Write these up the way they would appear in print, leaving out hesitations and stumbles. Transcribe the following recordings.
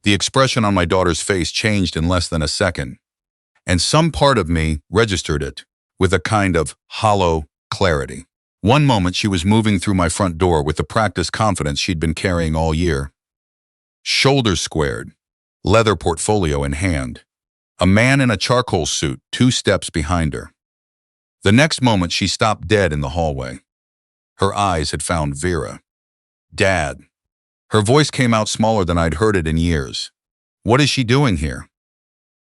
The expression on my daughter's face changed in less than a second, and some part of me registered it with a kind of hollow clarity. One moment she was moving through my front door with the practiced confidence she'd been carrying all year. Shoulders squared, leather portfolio in hand, a man in a charcoal suit 2 steps behind her. The next moment she stopped dead in the hallway. Her eyes had found Vera. "Dad." Her voice came out smaller than I'd heard it in years. "What is she doing here?"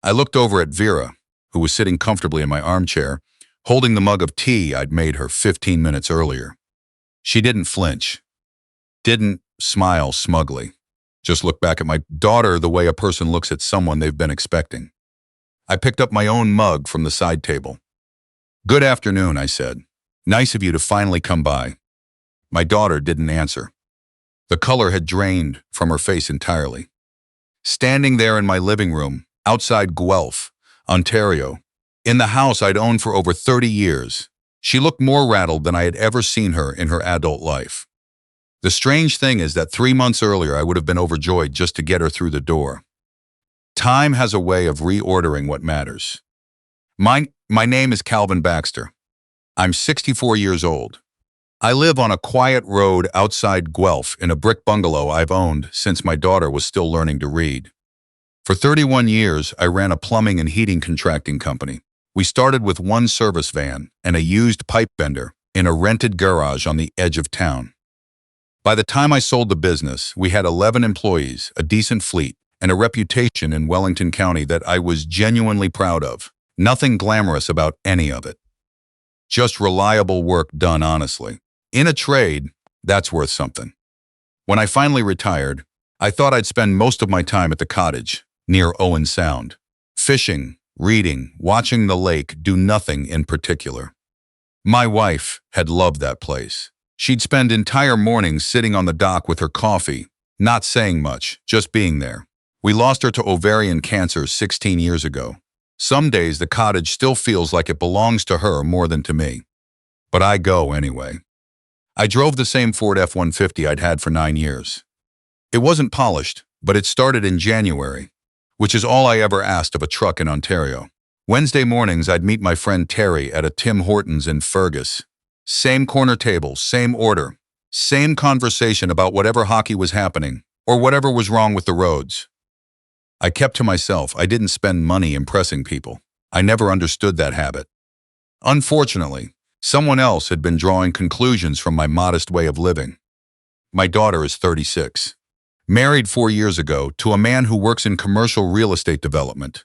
I looked over at Vera, who was sitting comfortably in my armchair, holding the mug of tea I'd made her 15 minutes earlier. She didn't flinch, didn't smile smugly, just looked back at my daughter the way a person looks at someone they've been expecting. I picked up my own mug from the side table. "Good afternoon," I said. "Nice of you to finally come by." My daughter didn't answer. The color had drained from her face entirely. Standing there in my living room, outside Guelph, Ontario, in the house I'd owned for over 30 years, she looked more rattled than I had ever seen her in her adult life. The strange thing is that 3 months earlier I would have been overjoyed just to get her through the door. Time has a way of reordering what matters. My name is Calvin Baxter. I'm 64 years old. I live on a quiet road outside Guelph in a brick bungalow I've owned since my daughter was still learning to read. For 31 years, I ran a plumbing and heating contracting company. We started with 1 service van and a used pipe bender in a rented garage on the edge of town. By the time I sold the business, we had 11 employees, a decent fleet, and a reputation in Wellington County that I was genuinely proud of. Nothing glamorous about any of it. Just reliable work done honestly. In a trade, that's worth something. When I finally retired, I thought I'd spend most of my time at the cottage, near Owen Sound. Fishing, reading, watching the lake, do nothing in particular. My wife had loved that place. She'd spend entire mornings sitting on the dock with her coffee, not saying much, just being there. We lost her to ovarian cancer 16 years ago. Some days the cottage still feels like it belongs to her more than to me. But I go anyway. I drove the same Ford F-150 I'd had for 9 years. It wasn't polished, but it started in January, which is all I ever asked of a truck in Ontario. Wednesday mornings I'd meet my friend Terry at a Tim Hortons in Fergus. Same corner table, same order, same conversation about whatever hockey was happening, or whatever was wrong with the roads. I kept to myself. I didn't spend money impressing people. I never understood that habit. Unfortunately, someone else had been drawing conclusions from my modest way of living. My daughter is 36, married 4 years ago to a man who works in commercial real estate development.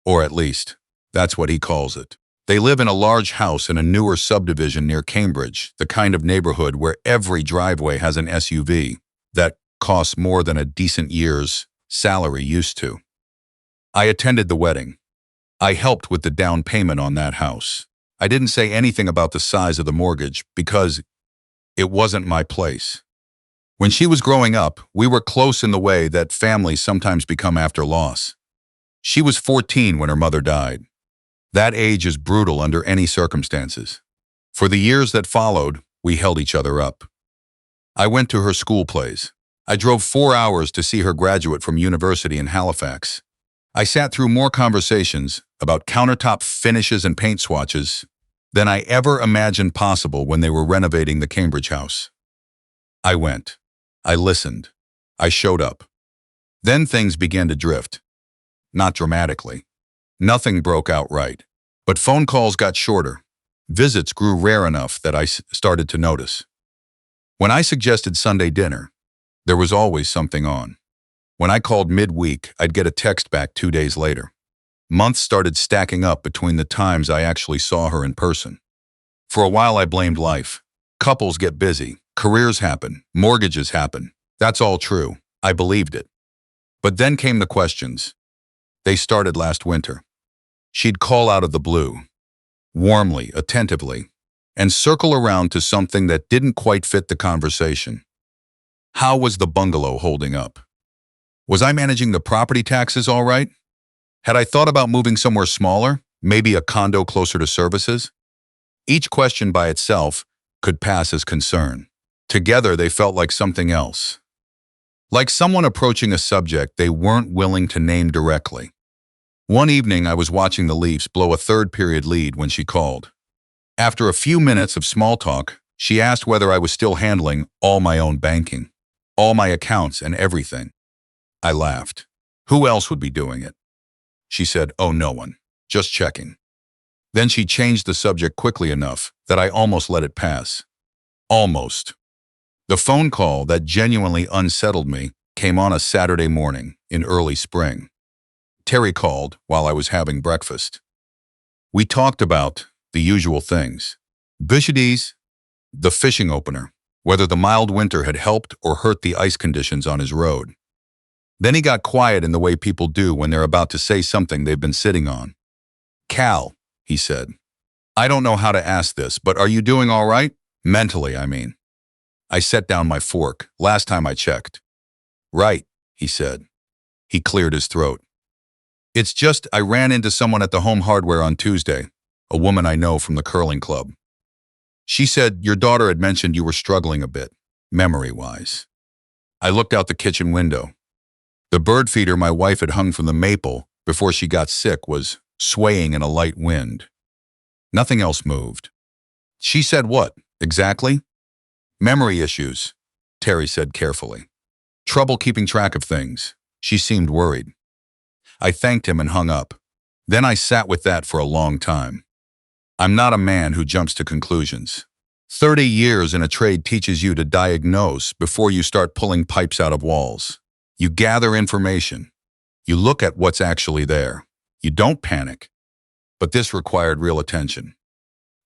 Or at least, that's what he calls it. They live in a large house in a newer subdivision near Cambridge, the kind of neighborhood where every driveway has an SUV that costs more than a decent year's salary used to. I attended the wedding. I helped with the down payment on that house. I didn't say anything about the size of the mortgage because it wasn't my place. When she was growing up, we were close in the way that families sometimes become after loss. She was 14 when her mother died. That age is brutal under any circumstances. For the years that followed, we held each other up. I went to her school plays. I drove 4 hours to see her graduate from university in Halifax. I sat through more conversations about countertop finishes and paint swatches than I ever imagined possible when they were renovating the Cambridge house. I went. I listened. I showed up. Then things began to drift. Not dramatically. Nothing broke out right. But phone calls got shorter. Visits grew rare enough that I started to notice. When I suggested Sunday dinner, there was always something on. When I called midweek, I'd get a text back 2 days later. Months started stacking up between the times I actually saw her in person. For a while I blamed life. Couples get busy, careers happen, mortgages happen. That's all true. I believed it. But then came the questions. They started last winter. She'd call out of the blue, warmly, attentively, and circle around to something that didn't quite fit the conversation. How was the bungalow holding up? Was I managing the property taxes all right? Had I thought about moving somewhere smaller, maybe a condo closer to services? Each question by itself could pass as concern. Together they felt like something else. like someone approaching a subject they weren't willing to name directly. One evening, I was watching the Leafs blow a third-period lead when she called. After a few minutes of small talk, she asked whether I was still handling all my own banking, all my accounts and everything. I laughed. Who else would be doing it? She said, "Oh, no one. Just checking." Then she changed the subject quickly enough that I almost let it pass. Almost. The phone call that genuinely unsettled me came on a Saturday morning in early spring. Terry called while I was having breakfast. We talked about the usual things. Bishides, the fishing opener, whether the mild winter had helped or hurt the ice conditions on his road. Then he got quiet in the way people do when they're about to say something they've been sitting on. "Cal," he said, "I don't know how to ask this, but are you doing all right? Mentally, I mean." I set down my fork. "Last time I checked." "Right," he said. He cleared his throat. "It's just I ran into someone at the Home Hardware on Tuesday, a woman I know from the curling club. She said your daughter had mentioned you were struggling a bit, memory-wise." I looked out the kitchen window. The bird feeder my wife had hung from the maple before she got sick was swaying in a light wind. Nothing else moved. "She said what, exactly?" "Memory issues," Terry said carefully. "Trouble keeping track of things." She seemed worried. I thanked him and hung up. Then I sat with that for a long time. I'm not a man who jumps to conclusions. 30 years in a trade teaches you to diagnose before you start pulling pipes out of walls. You gather information. You look at what's actually there. You don't panic. But this required real attention.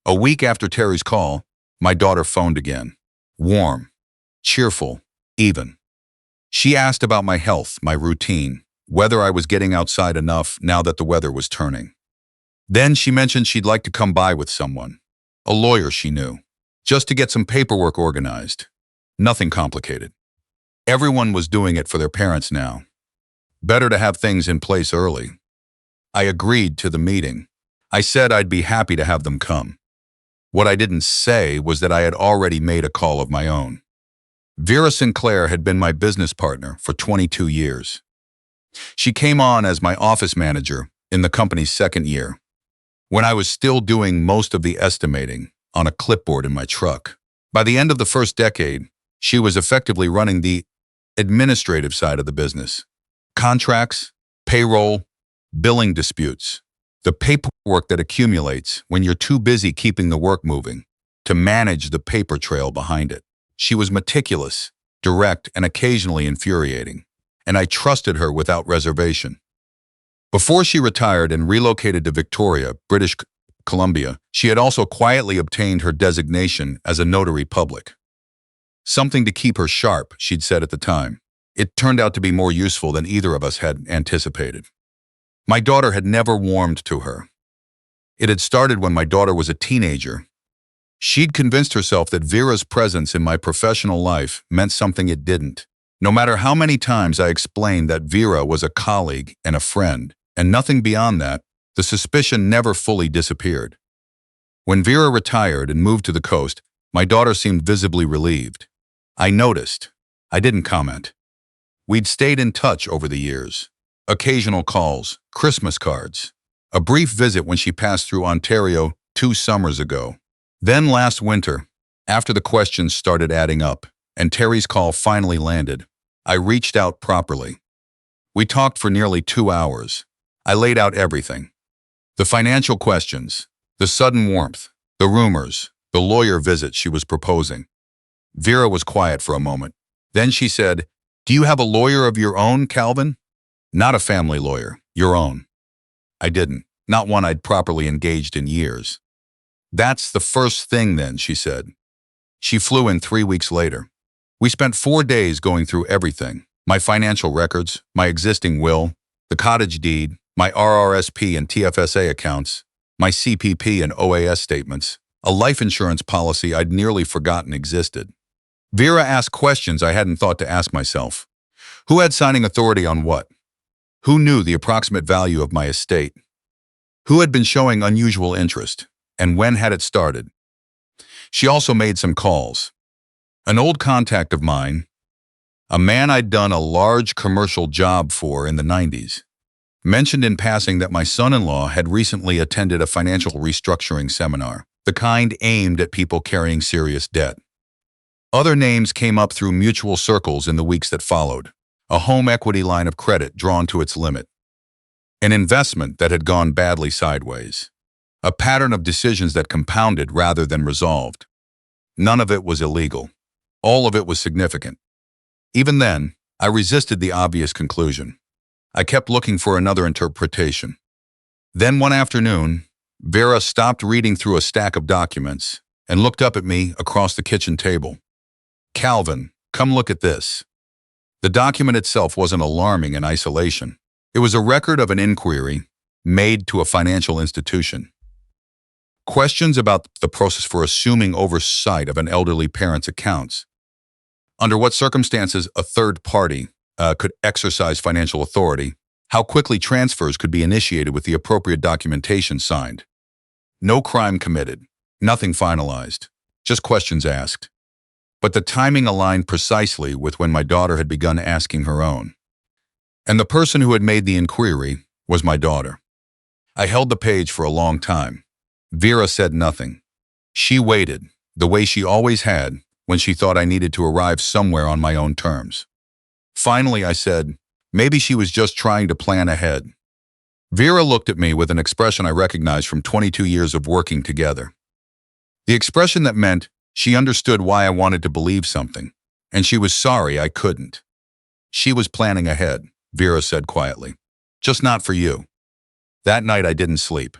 A week after Terry's call, my daughter phoned again. Warm, cheerful, even. She asked about my health, my routine, whether I was getting outside enough now that the weather was turning. Then she mentioned she'd like to come by with someone, a lawyer she knew, just to get some paperwork organized. Nothing complicated. Everyone was doing it for their parents now. Better to have things in place early. I agreed to the meeting. I said I'd be happy to have them come. What I didn't say was that I had already made a call of my own. Vera Sinclair had been my business partner for 22 years. She came on as my office manager in the company's second year, when I was still doing most of the estimating on a clipboard in my truck. By the end of the first decade, she was effectively running the administrative side of the business. Contracts, payroll, billing disputes, the paperwork that accumulates when you're too busy keeping the work moving to manage the paper trail behind it. She was meticulous, direct, and occasionally infuriating, and I trusted her without reservation. Before she retired and relocated to Victoria, British Columbia, she had also quietly obtained her designation as a notary public. Something to keep her sharp, she'd said at the time. It turned out to be more useful than either of us had anticipated. My daughter had never warmed to her. It had started when my daughter was a teenager. She'd convinced herself that Vera's presence in my professional life meant something it didn't. No matter how many times I explained that Vera was a colleague and a friend, and nothing beyond that, the suspicion never fully disappeared. When Vera retired and moved to the coast, my daughter seemed visibly relieved. I noticed. I didn't comment. We'd stayed in touch over the years. Occasional calls, Christmas cards, a brief visit when she passed through Ontario 2 summers ago. Then last winter, after the questions started adding up and Terry's call finally landed, I reached out properly. We talked for nearly 2 hours. I laid out everything. The financial questions, the sudden warmth, the rumors, the lawyer visit she was proposing. Vera was quiet for a moment. Then she said, "Do you have a lawyer of your own, Calvin?" "Not a family lawyer, your own." I didn't. Not one I'd properly engaged in years. "That's the first thing then," she said. She flew in 3 weeks later. We spent 4 days going through everything. My financial records, my existing will, the cottage deed, my RRSP and TFSA accounts, my CPP and OAS statements, a life insurance policy I'd nearly forgotten existed. Vera asked questions I hadn't thought to ask myself. Who had signing authority on what? Who knew the approximate value of my estate? Who had been showing unusual interest, and when had it started? She also made some calls. An old contact of mine, A man I'd done a large commercial job for in the 90s. Mentioned in passing that my son-in-law had recently attended a financial restructuring seminar, the kind aimed at people carrying serious debt. Other names came up through mutual circles in the weeks that followed. A home equity line of credit drawn to its limit. An investment that had gone badly sideways. A pattern of decisions that compounded rather than resolved. None of it was illegal. All of it was significant. Even then, I resisted the obvious conclusion. I kept looking for another interpretation. Then one afternoon, Vera stopped reading through a stack of documents and looked up at me across the kitchen table. "Calvin, come look at this." The document itself wasn't alarming in isolation. It was a record of an inquiry made to a financial institution. Questions about the process for assuming oversight of an elderly parent's accounts. Under what circumstances a third party could exercise financial authority, how quickly transfers could be initiated with the appropriate documentation signed. No crime committed, nothing finalized, just questions asked. But the timing aligned precisely with when my daughter had begun asking her own. And the person who had made the inquiry was my daughter. I held the page for a long time. Vera said nothing. She waited, the way she always had, when she thought I needed to arrive somewhere on my own terms. Finally, I said, maybe she was just trying to plan ahead. Vera looked at me with an expression I recognized from 22 years of working together. The expression that meant she understood why I wanted to believe something, and she was sorry I couldn't. She was planning ahead, Vera said quietly. Just not for you. That night I didn't sleep.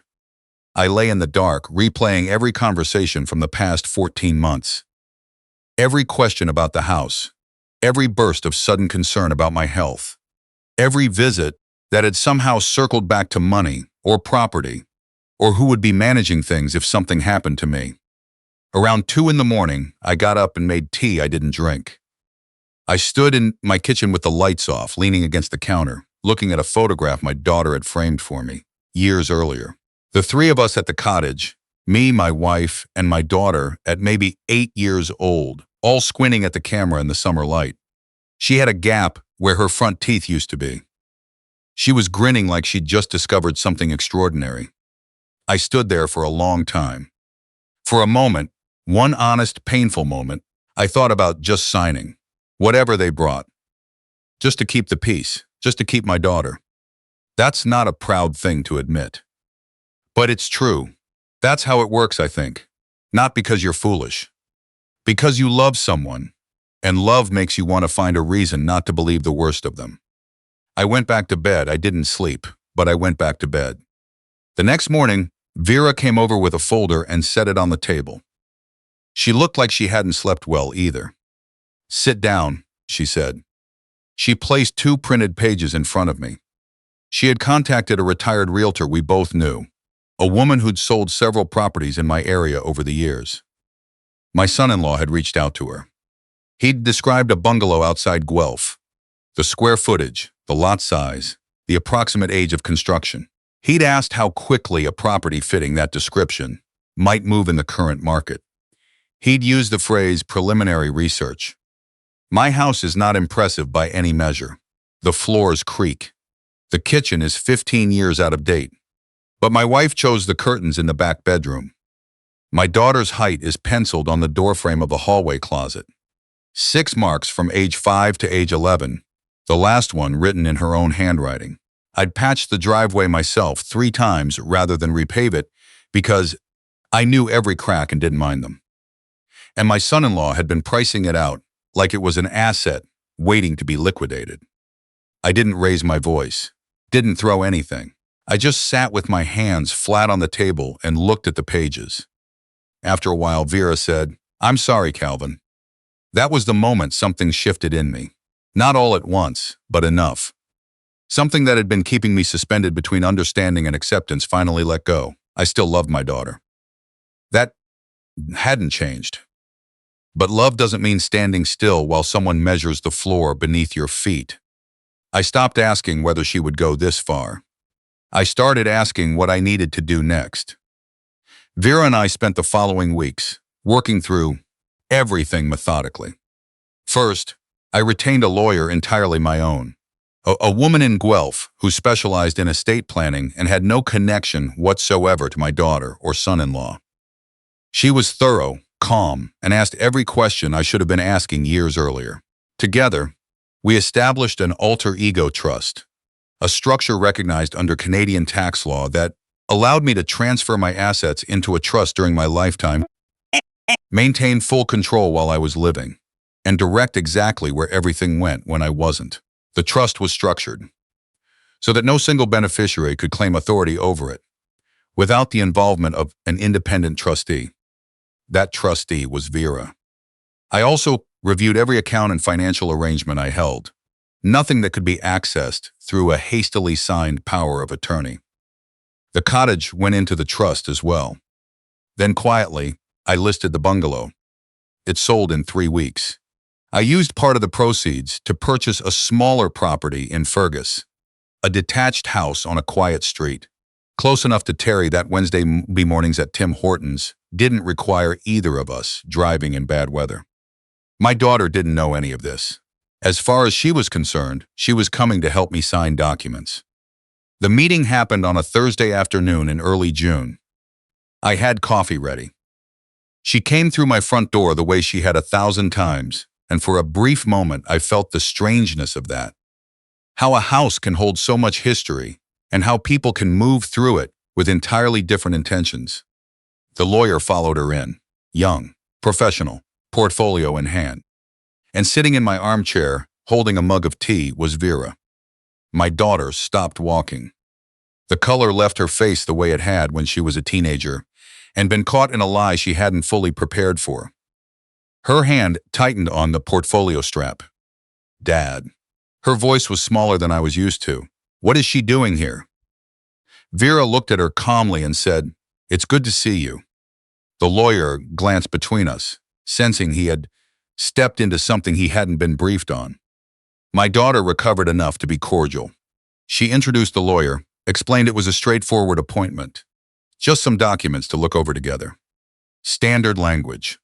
I lay in the dark, replaying every conversation from the past 14 months. Every question about the house, every burst of sudden concern about my health, every visit that had somehow circled back to money or property, or who would be managing things if something happened to me. Around 2 a.m, I got up and made tea I didn't drink. I stood in my kitchen with the lights off, leaning against the counter, looking at a photograph my daughter had framed for me, years earlier. The three of us at the cottage, me, my wife, and my daughter at maybe 8 years old, all squinting at the camera in the summer light. She had a gap where her front teeth used to be. She was grinning like she'd just discovered something extraordinary. I stood there for a long time. For a moment, one honest, painful moment, I thought about just signing, whatever they brought. Just to keep the peace, just to keep my daughter. That's not a proud thing to admit. But it's true. That's how it works, I think. Not because you're foolish. Because you love someone, and love makes you want to find a reason not to believe the worst of them. I went back to bed. I didn't sleep, but I went back to bed. The next morning, Vera came over with a folder and set it on the table. She looked like she hadn't slept well either. "Sit down," she said. She placed 2 printed pages in front of me. She had contacted a retired realtor we both knew, a woman who'd sold several properties in my area over the years. My son-in-law had reached out to her. He'd described a bungalow outside Guelph, the square footage, the lot size, the approximate age of construction. He'd asked how quickly a property fitting that description might move in the current market. He'd used the phrase preliminary research. My house is not impressive by any measure. The floors creak. The kitchen is 15 years out of date. But my wife chose the curtains in the back bedroom. My daughter's height is penciled on the doorframe of the hallway closet. 6 marks from age 5 to age 11, the last one written in her own handwriting. I'd patched the driveway myself 3 times rather than repave it because I knew every crack and didn't mind them. And my son-in-law had been pricing it out like it was an asset waiting to be liquidated. I didn't raise my voice, didn't throw anything. I just sat with my hands flat on the table and looked at the pages. After a while, Vera said, "I'm sorry, Calvin." That was the moment something shifted in me. Not all at once, but enough. Something that had been keeping me suspended between understanding and acceptance finally let go. I still loved my daughter. That hadn't changed. But love doesn't mean standing still while someone measures the floor beneath your feet. I stopped asking whether she would go this far. I started asking what I needed to do next. Vera and I spent the following weeks working through everything methodically. First, I retained a lawyer entirely my own, a woman in Guelph who specialized in estate planning and had no connection whatsoever to my daughter or son-in-law. She was thorough, calm, and asked every question I should have been asking years earlier. Together, we established an alter ego trust, a structure recognized under Canadian tax law that allowed me to transfer my assets into a trust during my lifetime, maintain full control while I was living, and direct exactly where everything went when I wasn't. The trust was structured so that no single beneficiary could claim authority over it without the involvement of an independent trustee. That trustee was Vera. I also reviewed every account and financial arrangement I held, nothing that could be accessed through a hastily signed power of attorney. The cottage went into the trust as well. Then quietly, I listed the bungalow. It sold in 3 weeks. I used part of the proceeds to purchase a smaller property in Fergus, a detached house on a quiet street, close enough to Terry that Wednesday mornings at Tim Hortons didn't require either of us driving in bad weather. My daughter didn't know any of this. As far as she was concerned, she was coming to help me sign documents. The meeting happened on a Thursday afternoon in early June. I had coffee ready. She came through my front door the way she had 1,000 times, and for a brief moment I felt the strangeness of that. How a house can hold so much history, and how people can move through it with entirely different intentions. The lawyer followed her in, young, professional, portfolio in hand. And sitting in my armchair, holding a mug of tea, was Vera. My daughter stopped walking. The color left her face the way it had when she was a teenager, and been caught in a lie she hadn't fully prepared for. Her hand tightened on the portfolio strap. Dad. Her voice was smaller than I was used to. What is she doing here? Vera looked at her calmly and said, "It's good to see you." The lawyer glanced between us, sensing he had stepped into something he hadn't been briefed on. My daughter recovered enough to be cordial. She introduced the lawyer, explained it was a straightforward appointment. Just some documents to look over together. Standard language.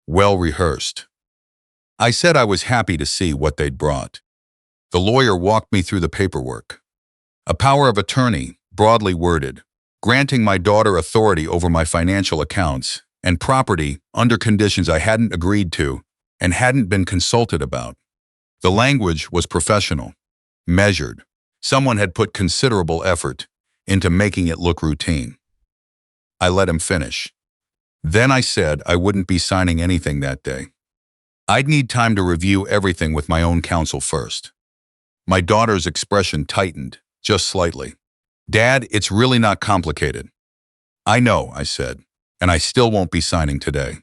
Well rehearsed. I said I was happy to see what they'd brought. The lawyer walked me through the paperwork. A power of attorney, broadly worded, granting my daughter authority over my financial accounts and property under conditions I hadn't agreed to and hadn't been consulted about. The language was professional, measured. Someone had put considerable effort into making it look routine. I let him finish. Then I said I wouldn't be signing anything that day. I'd need time to review everything with my own counsel first. My daughter's expression tightened, just slightly. Dad, it's really not complicated. I know, I said, and I still won't be signing today.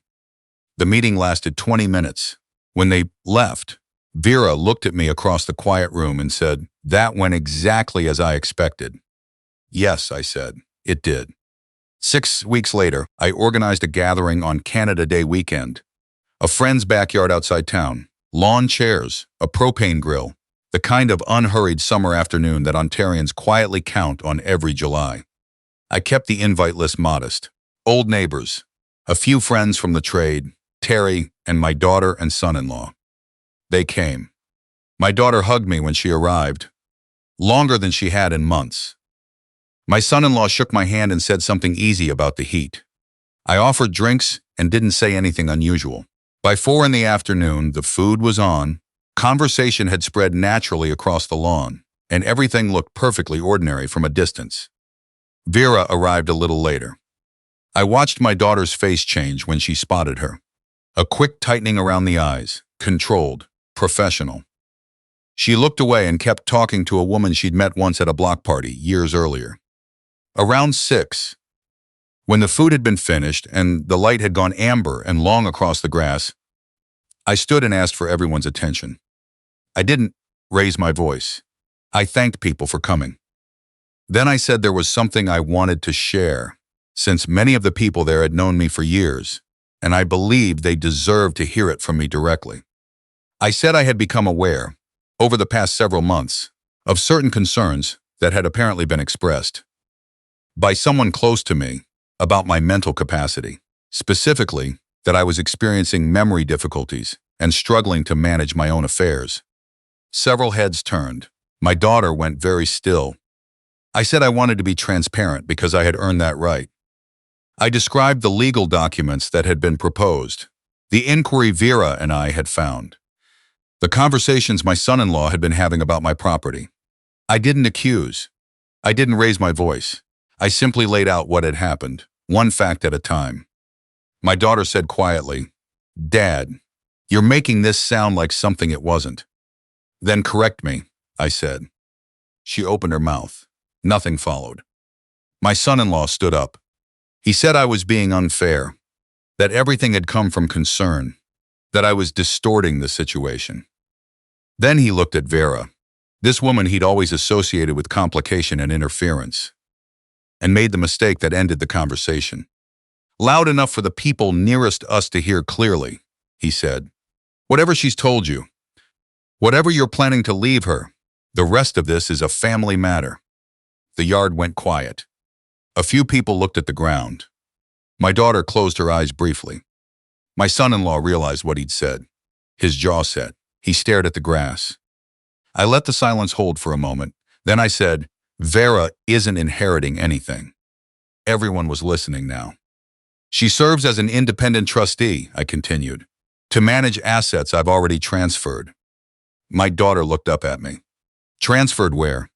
The meeting lasted 20 minutes. When they left, Vera looked at me across the quiet room and said, "That went exactly as I expected." Yes, I said, it did. 6 weeks later, I organized a gathering on Canada Day weekend. A friend's backyard outside town, lawn chairs, a propane grill, the kind of unhurried summer afternoon that Ontarians quietly count on every July. I kept the invite list modest. Old neighbors, a few friends from the trade, Terry, and my daughter and son-in-law. They came. My daughter hugged me when she arrived, longer than she had in months. My son-in-law shook my hand and said something easy about the heat. I offered drinks and didn't say anything unusual. By 4 in the afternoon, the food was on, conversation had spread naturally across the lawn, and everything looked perfectly ordinary from a distance. Vera arrived a little later. I watched my daughter's face change when she spotted her. A quick tightening around the eyes, controlled, professional. She looked away and kept talking to a woman she'd met once at a block party years earlier. Around 6, when the food had been finished and the light had gone amber and long across the grass, I stood and asked for everyone's attention. I didn't raise my voice. I thanked people for coming. Then I said there was something I wanted to share, since many of the people there had known me for years, and I believed they deserved to hear it from me directly. I said I had become aware, over the past several months, of certain concerns that had apparently been expressed by someone close to me about my mental capacity, specifically that I was experiencing memory difficulties and struggling to manage my own affairs. Several heads turned. My daughter went very still. I said I wanted to be transparent because I had earned that right. I described the legal documents that had been proposed, the inquiry Vera and I had found, the conversations my son-in-law had been having about my property. I didn't accuse. I didn't raise my voice. I simply laid out what had happened, one fact at a time. My daughter said quietly, "Dad, you're making this sound like something it wasn't." "Then correct me," I said. She opened her mouth. Nothing followed. My son-in-law stood up. He said I was being unfair, that everything had come from concern, that I was distorting the situation. Then he looked at Vera, this woman he'd always associated with complication and interference, and made the mistake that ended the conversation. "Loud enough for the people nearest us to hear clearly," he said. "Whatever she's told you, whatever you're planning to leave her, the rest of this is a family matter." The yard went quiet. A few people looked at the ground. My daughter closed her eyes briefly. My son-in-law realized what he'd said. His jaw set. He stared at the grass. I let the silence hold for a moment. Then I said, "Vera isn't inheriting anything." Everyone was listening now. "She serves as an independent trustee," I continued, "to manage assets I've already transferred." My daughter looked up at me. "Transferred where?"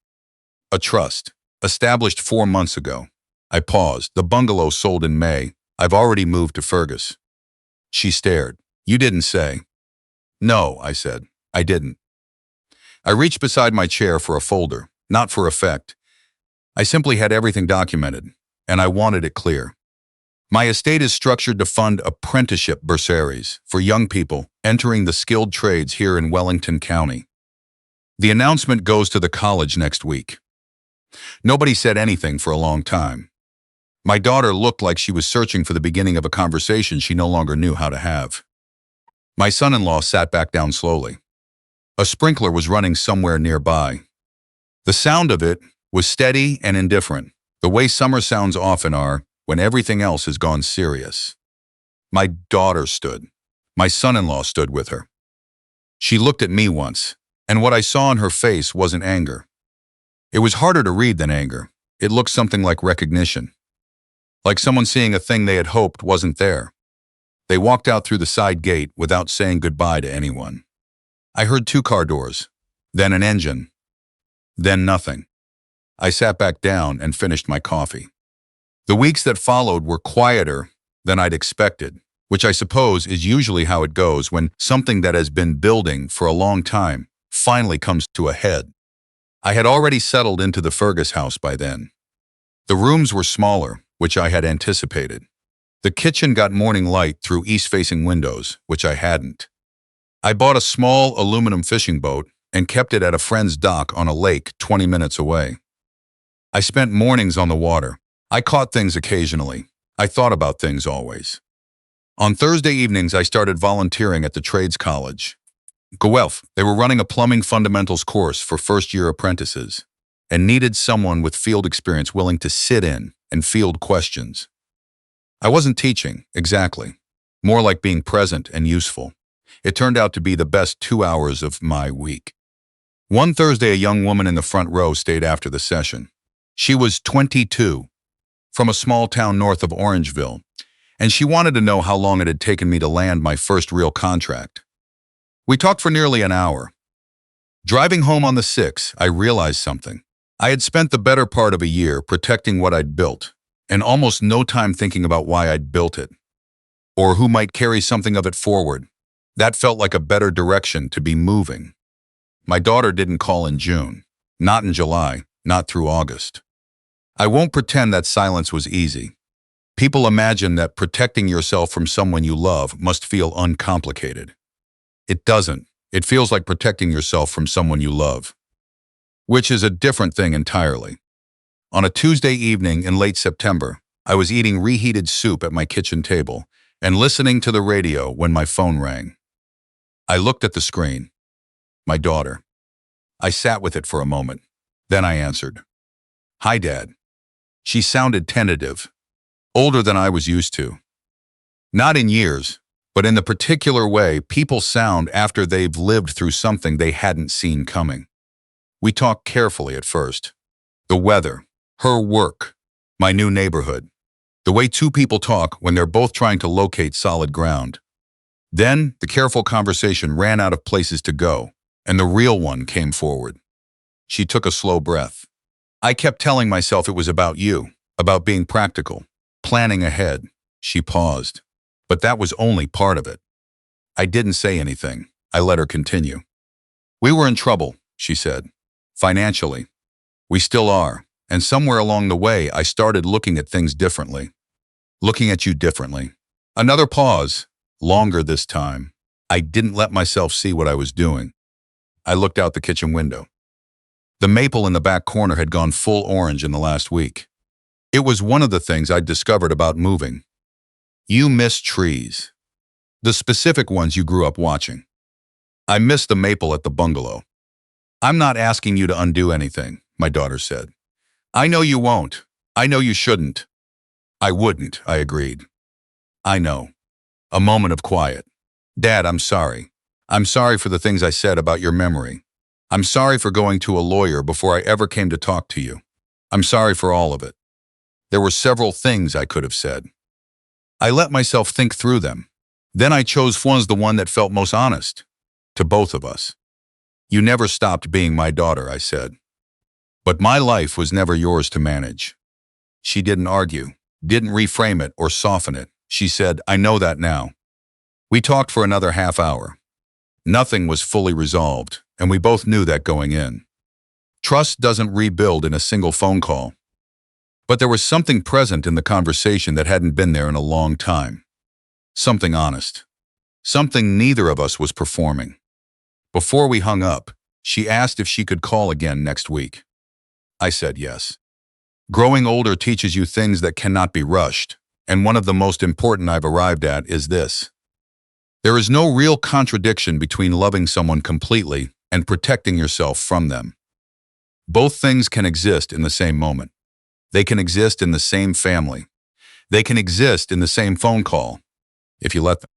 "A trust, established 4 months ago." I paused. "The bungalow sold in May. I've already moved to Fergus." She stared. "You didn't say." "No," I said. "I didn't." I reached beside my chair for a folder, not for effect. I simply had everything documented, and I wanted it clear. My estate is structured to fund apprenticeship bursaries for young people entering the skilled trades here in Wellington County. The announcement goes to the college next week. Nobody said anything for a long time. My daughter looked like she was searching for the beginning of a conversation she no longer knew how to have. My son-in-law sat back down slowly. A sprinkler was running somewhere nearby. The sound of it was steady and indifferent, the way summer sounds often are when everything else has gone serious. My daughter stood. My son-in-law stood with her. She looked at me once, and what I saw in her face wasn't anger. It was harder to read than anger. It looked something like recognition. Like someone seeing a thing they had hoped wasn't there. They walked out through the side gate without saying goodbye to anyone. I heard 2 car doors, then an engine, then nothing. I sat back down and finished my coffee. The weeks that followed were quieter than I'd expected, which I suppose is usually how it goes when something that has been building for a long time finally comes to a head. I had already settled into the Fergus house by then. The rooms were smaller, which I had anticipated. The kitchen got morning light through east-facing windows, which I hadn't. I bought a small aluminum fishing boat and kept it at a friend's dock on a lake 20 minutes away. I spent mornings on the water. I caught things occasionally. I thought about things always. On Thursday evenings, I started volunteering at the trades college. Guelph, they were running a plumbing fundamentals course for first-year apprentices and needed someone with field experience willing to sit in and field questions. I wasn't teaching, exactly. More like being present and useful. It turned out to be the best 2 hours of my week. One Thursday, a young woman in the front row stayed after the session. She was 22, from a small town north of Orangeville, and she wanted to know how long it had taken me to land my first real contract. We talked for nearly an hour. Driving home on the 6, I realized something. I had spent the better part of a year protecting what I'd built, and almost no time thinking about why I'd built it, or who might carry something of it forward. That felt like a better direction to be moving. My daughter didn't call in June, not in July, not through August. I won't pretend that silence was easy. People imagine that protecting yourself from someone you love must feel uncomplicated. It doesn't. It feels like protecting yourself from someone you love, which is a different thing entirely. On a Tuesday evening in late September, I was eating reheated soup at my kitchen table and listening to the radio when my phone rang. I looked at the screen. My daughter. I sat with it for a moment. Then I answered. "Hi, Dad." She sounded tentative, older than I was used to. Not in years, but in the particular way people sound after they've lived through something they hadn't seen coming. We talked carefully at first. The weather, her work, my new neighborhood. The way two people talk when they're both trying to locate solid ground. Then, the careful conversation ran out of places to go, and the real one came forward. She took a slow breath. I kept telling myself it was about you, about being practical, planning ahead. She paused. But that was only part of it. I didn't say anything. I let her continue. We were in trouble, she said. Financially. We still are. And somewhere along the way, I started looking at things differently. Looking at you differently. Another pause. Longer this time. I didn't let myself see what I was doing. I looked out the kitchen window. The maple in the back corner had gone full orange in the last week. It was one of the things I'd discovered about moving. You miss trees. The specific ones you grew up watching. I miss the maple at the bungalow. I'm not asking you to undo anything, my daughter said. I know you won't. I know you shouldn't. I wouldn't, I agreed. I know. A moment of quiet. Dad, I'm sorry. I'm sorry for the things I said about your memory. I'm sorry for going to a lawyer before I ever came to talk to you. I'm sorry for all of it. There were several things I could have said. I let myself think through them. Then I chose the one that felt most honest. To both of us. You never stopped being my daughter, I said. But my life was never yours to manage. She didn't argue, didn't reframe it or soften it. She said, I know that now. We talked for another half hour. Nothing was fully resolved, and we both knew that going in. Trust doesn't rebuild in a single phone call. But there was something present in the conversation that hadn't been there in a long time. Something honest. Something neither of us was performing. Before we hung up, she asked if she could call again next week. I said yes. Growing older teaches you things that cannot be rushed, and one of the most important I've arrived at is this. There is no real contradiction between loving someone completely and protecting yourself from them. Both things can exist in the same moment. They can exist in the same family. They can exist in the same phone call, if you let them.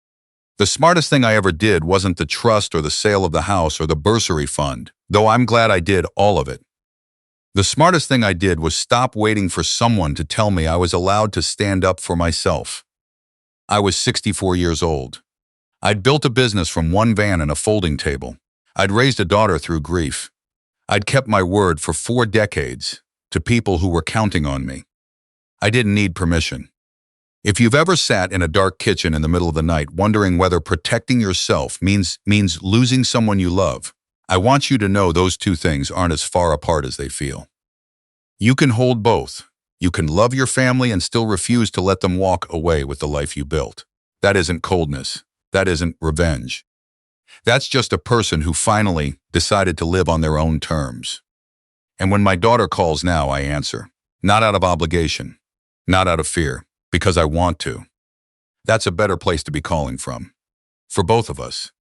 The smartest thing I ever did wasn't the trust or the sale of the house or the bursary fund, though I'm glad I did all of it. The smartest thing I did was stop waiting for someone to tell me I was allowed to stand up for myself. I was 64 years old. I'd built a business from one van and a folding table. I'd raised a daughter through grief. I'd kept my word for 4 decades to people who were counting on me. I didn't need permission. If you've ever sat in a dark kitchen in the middle of the night wondering whether protecting yourself means losing someone you love, I want you to know those two things aren't as far apart as they feel. You can hold both. You can love your family and still refuse to let them walk away with the life you built. That isn't coldness. That isn't revenge. That's just a person who finally decided to live on their own terms. And when my daughter calls now, I answer. Not out of obligation. Not out of fear. Because I want to. That's a better place to be calling from. For both of us.